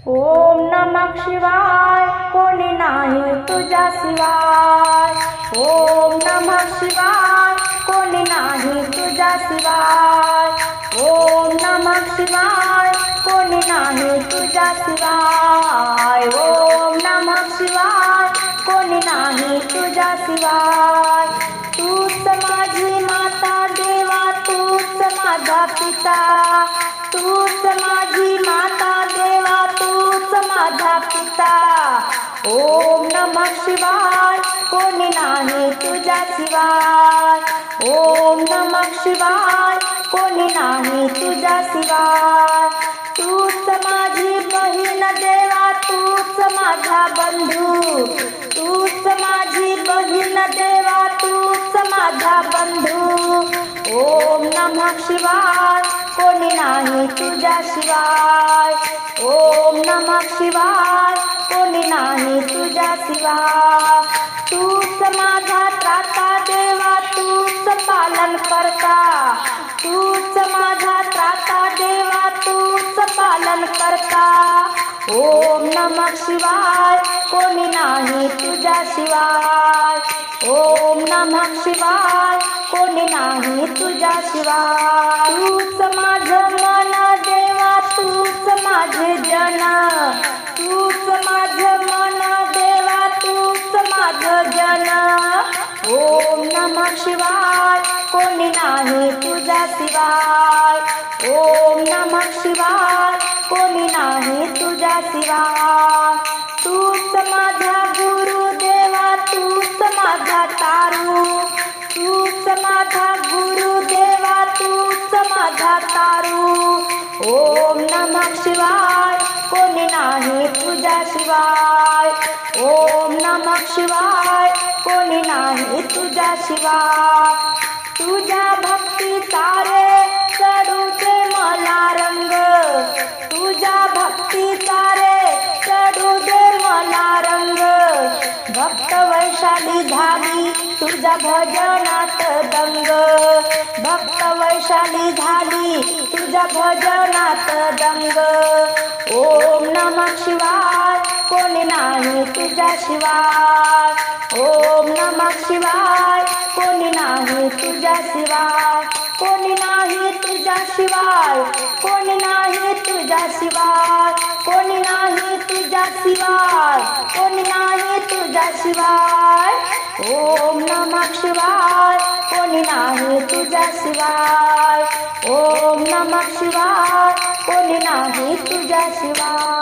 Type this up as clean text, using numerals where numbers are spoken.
ओम नमः शिवाय, कोणी नाही तुझ्या शिवाय। ओम नमः शिवाय, कोणी नाही तुझ्या शिवाय। ओम नमः शिवाय, कोणी नाही तुझ्या शिवाय। ओम नमः शिवाय, कोणी नाही तुझ्या शिवाय। तूच माझी माता देवा, तूच माझा पिता। तूच माझी माता देवा, तूच माझा पिता। ओम नमः शिवाय, कोणी नाही तुझ्या शिवाय। ओम नमः शिवाय, कोणी नाही तुझ्या शिवाय। तूच माझी बहीण देवा, तूच माझा बंधू। तूच माझी बहीण देवा, तूच माझा बंधू। ओम नमः शिवाय, कोणी नाही तुझ्या शिवाय। ओम नमः शिवाय, कोणी नाही तुझ्या शिवाय। तूच माझा त्राता देवा, तूच पालन करता। तूच माझा त्राता देवा, तूच पालन करता। ओम नमः शिवाय, कोणी नाही तुझ्या शिवाय। ओम नमः शिवाय, कोणी नाही तुझ्या शिवाय। तूच माझं मन देवा, तूच माझे जन। तूच माझं मन देवा, तूच माझं जन। ओम नमः शिवाय, कोणी नाही तुझ्या शिवाय। ओम नमः शिवाय, कोणी नाही तुझ्या शिवाय। तूच माझा गुरु देवा, तूच माझा तारू। तूच माझा गुरु देवा, तूच माझा तारू। ओम नमः शिवाय, कोणी नाही तुझ्या शिवाय। ओम नमः शिवाय, कोणी नाही तुझ्या शिवाय। तुझ्या भक्ती तारे चढू दे मला रंग। तुझ्या भक्ती तारे चढू दे मला रंग। भक्त वैशाली झाली तुझ्या भजनात दंग। भक्त वैशाली झाली तुझ्या भजनात दंग। ओम नमः शिवाय, कोणी नाही तुझ्या शिवाय। ओम नमः शिवाय, कोणी नाही तुझ्या शिवाय। कोणी नाही तुझ्या शिवाय, कोणी नाही तुझ्या शिवाय। कोणी नाही तुझ्या शिवाय, कोणी नाही तुझ्या शिवाय। ओम नमः शिवाय, कोणी नाही तुझ्या शिवाय। ओम नमः शिवाय, कोणी नाही तुझ्या शिवाय।